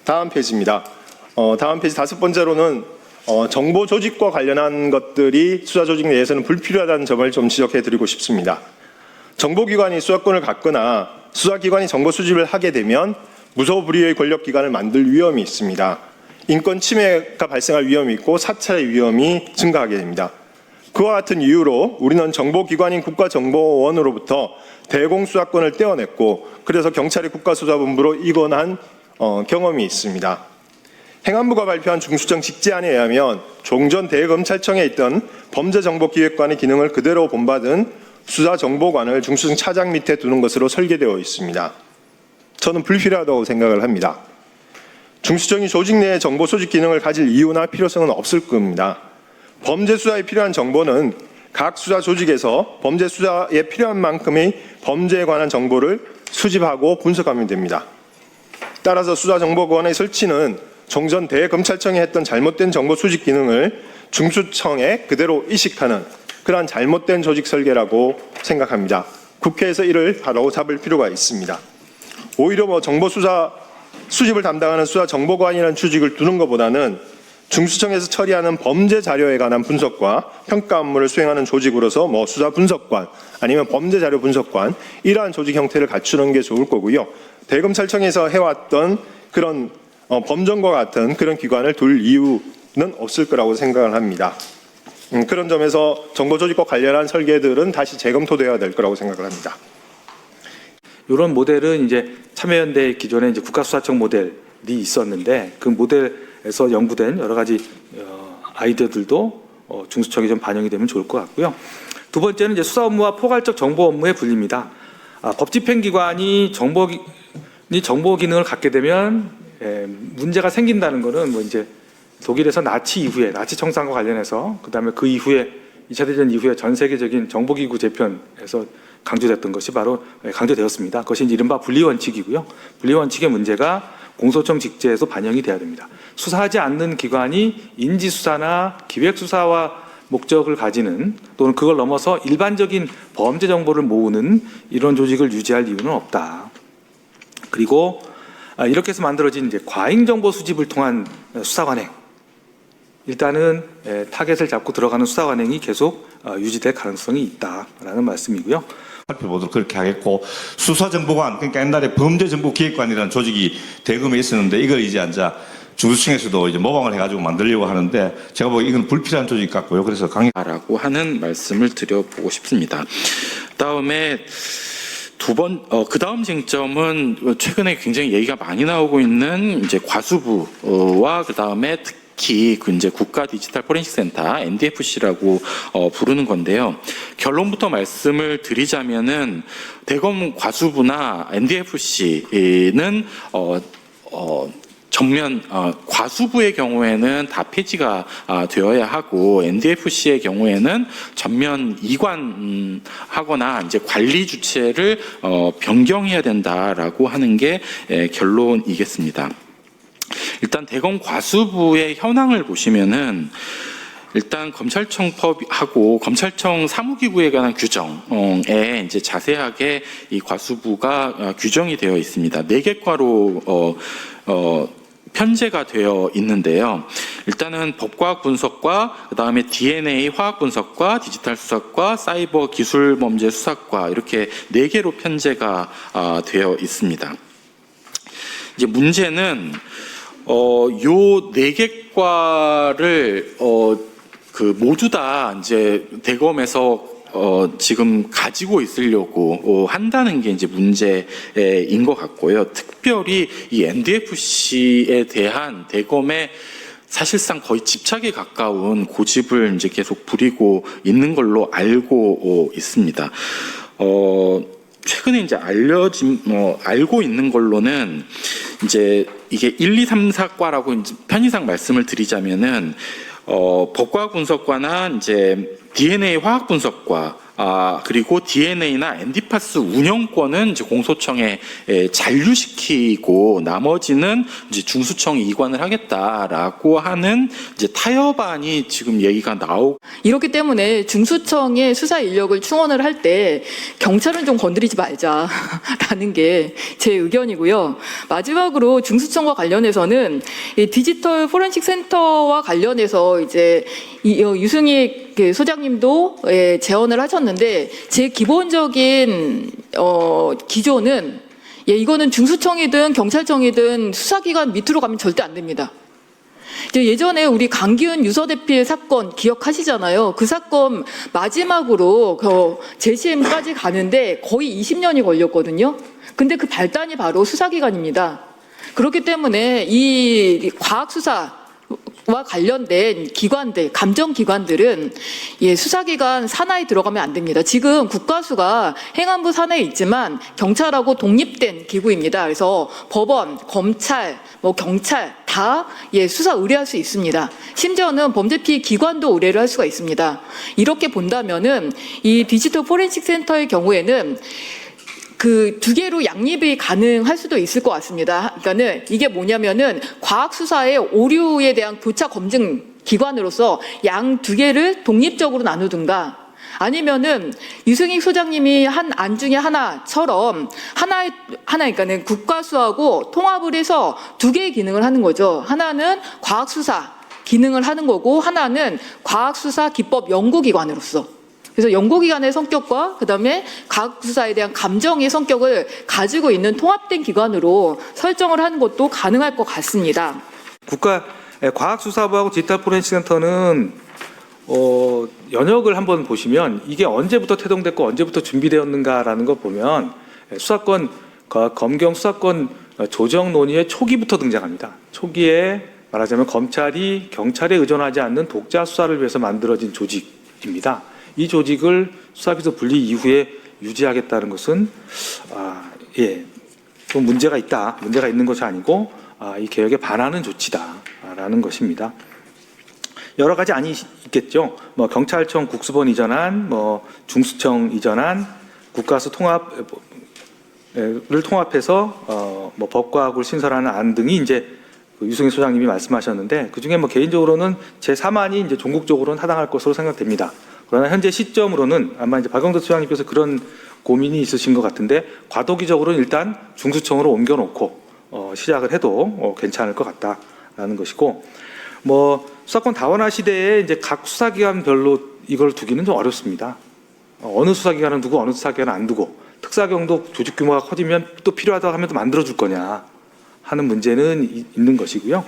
다음 페이지입니다. 다음 페이지 5번째로는 정보 조직과 관련한 것들이 수사 조직 내에서는 불필요하다는 점을 좀 지적해 드리고 싶습니다. 정보기관이 수사권을 갖거나 수사기관이 정보 수집을 하게 되면 무소불위의 권력기관을 만들 위험이 있습니다. 인권 침해가 발생할 위험이 있고 사찰의 위험이 증가하게 됩니다. 그와 같은 이유로 우리는 정보기관인 국가정보원으로부터 대공수사권을 떼어냈고 그래서 경찰이 국가수사본부로 이관한 경험이 있습니다. 행안부가 발표한 중수청 직제안에 의하면 종전 대검찰청에 있던 범죄정보기획관의 기능을 그대로 본받은 수사정보관을 중수청 차장 밑에 두는 것으로 설계되어 있습니다. 저는 불필요하다고 생각을 합니다. 중수청이 조직 내에 정보 수집 기능을 가질 이유나 필요성은 없을 겁니다. 범죄 수사에 필요한 정보는 각 수사 조직에서 범죄 수사에 필요한 만큼의 범죄에 관한 정보를 수집하고 분석하면 됩니다. 따라서 수사정보관의 설치는 종전 대검찰청이 했던 잘못된 정보 수집 기능을 중수청에 그대로 이식하는 그러한 잘못된 조직 설계라고 생각합니다. 국회에서 이를 바로 잡을 필요가 있습니다. 오히려 정보 수사 수집을 담당하는 수사정보관이라는 조직을 두는 것보다는 중수청에서 처리하는 범죄 자료에 관한 분석과 평가 업무를 수행하는 조직으로서 수사 분석관 아니면 범죄 자료 분석관 이러한 조직 형태를 갖추는 게 좋을 거고요. 대검찰청에서 해왔던 그런 범정과 같은 그런 기관을 둘 이유는 없을 거라고 생각을 합니다. 그런 점에서 정보 조직과 관련한 설계들은 다시 재검토되어야 될 거라고 생각을 합니다. 이런 모델은 이제 참여연대 기존에 이제 국가수사청 모델이 있었는데 그 모델에서 연구된 여러 가지 아이디어들도 중수청에 좀 반영이 되면 좋을 것 같고요. 두 번째는 이제 수사 업무와 포괄적 정보 업무의 분리입니다. 법집행기관이 정보 기능을 갖게 되면 문제가 생긴다는 것은 이제 독일에서 나치 이후에 나치 청산과 관련해서 그다음에 그 이후에 2차 대전 이후에 전 세계적인 정보기구 재편에서 강조됐던 것이 바로 강조되었습니다. 그것이 이른바 분리원칙이고요. 분리원칙의 문제가 공소청 직제에서 반영이 돼야 됩니다. 수사하지 않는 기관이 인지수사나 기획수사와 목적을 가지는 또는 그걸 넘어서 일반적인 범죄 정보를 모으는 이런 조직을 유지할 이유는 없다. 그리고 이렇게 해서 만들어진 이제 과잉 정보 수집을 통한 수사관행. 일단은 타겟을 잡고 들어가는 수사관행이 계속 유지될 가능성이 있다라는 말씀이고요. 살펴보도록 그렇게 하겠고 수사정보관 그러니까 옛날에 범죄정보기획관이라는 조직이 대검에 있었는데 이걸 이제 중수청에서도 이제 모방을 해가지고 만들려고 하는데 제가 보기에 이건 불필요한 조직 같고요. 그래서 라고 하는 말씀을 드려보고 싶습니다. 다음에 그 다음 쟁점은 최근에 굉장히 얘기가 많이 나오고 있는 이제 과수부와 그 다음에 특히 이제 국가 디지털 포렌식 센터 NDFC라고 부르는 건데요. 결론부터 말씀을 드리자면은 대검 과수부나 NDFC는 전면 과수부의 경우에는 다 폐지가 되어야 하고 NDFC의 경우에는 전면 이관하거나 이제 관리 주체를 변경해야 된다라고 하는 게 결론이겠습니다. 일단 대검 과수부의 현황을 보시면은 일단 검찰청법하고 검찰청 사무기구에 관한 규정에 이제 자세하게 이 과수부가 규정이 되어 있습니다. 4개 과로 편제가 되어 있는데요. 일단은 법과학 분석과 그다음에 DNA 화학 분석과 디지털 수사과 사이버 기술 범죄 수사과 이렇게 4개로 편제가 되어 있습니다. 이제 문제는 요 4개 과를 모두 다 이제 대검에서 지금 가지고 있으려고 한다는 게 이제 문제인 것 같고요. 특별히 이 NDFC에 대한 대검의 사실상 거의 집착에 가까운 고집을 이제 계속 부리고 있는 걸로 알고 있습니다. 최근에 이제 알고 있는 걸로는 이제 이게 1, 2, 3, 4과라고 이제 편의상 말씀을 드리자면은 법과학 분석과나 이제 DNA 화학 분석과 그리고 DNA나 엔디파스 운영권은 이제 공소청에 잔류시키고 나머지는 이제 중수청이 이관을 하겠다라고 하는 이제 타협안이 지금 얘기가 나오고 이렇기 때문에 중수청의 수사 인력을 충원을 할 때 경찰은 좀 건드리지 말자라는 게 제 의견이고요. 마지막으로 중수청과 관련해서는 이 디지털 포렌식 센터와 관련해서 이제 유승희 소장님도 제언을 하셨는데 제 기본적인 기조는 이거는 중수청이든 경찰청이든 수사기관 밑으로 가면 절대 안 됩니다. 예전에 우리 강기훈 유서대필 사건 기억하시잖아요. 그 사건 마지막으로 재심까지 가는데 거의 20년이 걸렸거든요. 근데 그 발단이 바로 수사기관입니다. 그렇기 때문에 이 과학수사와 관련된 기관들, 감정기관들은 수사기관 산하에 들어가면 안 됩니다. 지금 국가수가 행안부 산하에 있지만 경찰하고 독립된 기구입니다. 그래서 법원, 검찰, 경찰 다 수사 의뢰할 수 있습니다. 심지어는 범죄피해 기관도 의뢰를 할 수가 있습니다. 이렇게 본다면은 이 디지털 포렌식 센터의 경우에는 그 두 개로 양립이 가능할 수도 있을 것 같습니다. 그러니까는 이게 뭐냐면은 과학 수사의 오류에 대한 교차 검증 기관으로서 양 두 개를 독립적으로 나누든가 아니면은 유승익 소장님이 한 안 중에 하나처럼 그러니까는 국가수하고 통합을 해서 두 개의 기능을 하는 거죠. 하나는 과학 수사 기능을 하는 거고 하나는 과학 수사 기법 연구기관으로서. 그래서 연구기관의 성격과 그다음에 과학수사에 대한 감정의 성격을 가지고 있는 통합된 기관으로 설정을 하는 것도 가능할 것 같습니다. 국가 과학수사부하고 디지털 포렌식 센터는 연역을 한번 보시면 이게 언제부터 태동됐고 언제부터 준비되었는가라는 거 보면 수사권 검경 수사권 조정 논의의 초기부터 등장합니다. 초기에 말하자면 검찰이 경찰에 의존하지 않는 독자 수사를 위해서 만들어진 조직입니다. 이 조직을 수사비서 분리 이후에 유지하겠다는 것은 좀 문제가 있는 것이 아니고 이 개혁에 반하는 조치다라는 것입니다. 여러 가지 안이 있겠죠. 경찰청 국수본 이전안, 중수청 이전안, 국가수 통합을 통합해서 법과학을 신설하는 안 등이 이제 유승희 소장님이 말씀하셨는데 그 중에 개인적으로는 제 3안이 이제 종국적으로는 타당할 것으로 생각됩니다. 그러나 현재 시점으로는 아마 이제 박영도 소장님께서 그런 고민이 있으신 것 같은데 과도기적으로는 일단 중수청으로 옮겨놓고 시작을 해도 괜찮을 것 같다라는 것이고 수사권 다원화 시대에 이제 각 수사기관별로 이걸 두기는 좀 어렵습니다. 어느 수사기관은 두고 어느 수사기관은 안 두고 특사경도 조직 규모가 커지면 또 필요하다고 하면 또 만들어줄 거냐 하는 문제는 있는 것이고요.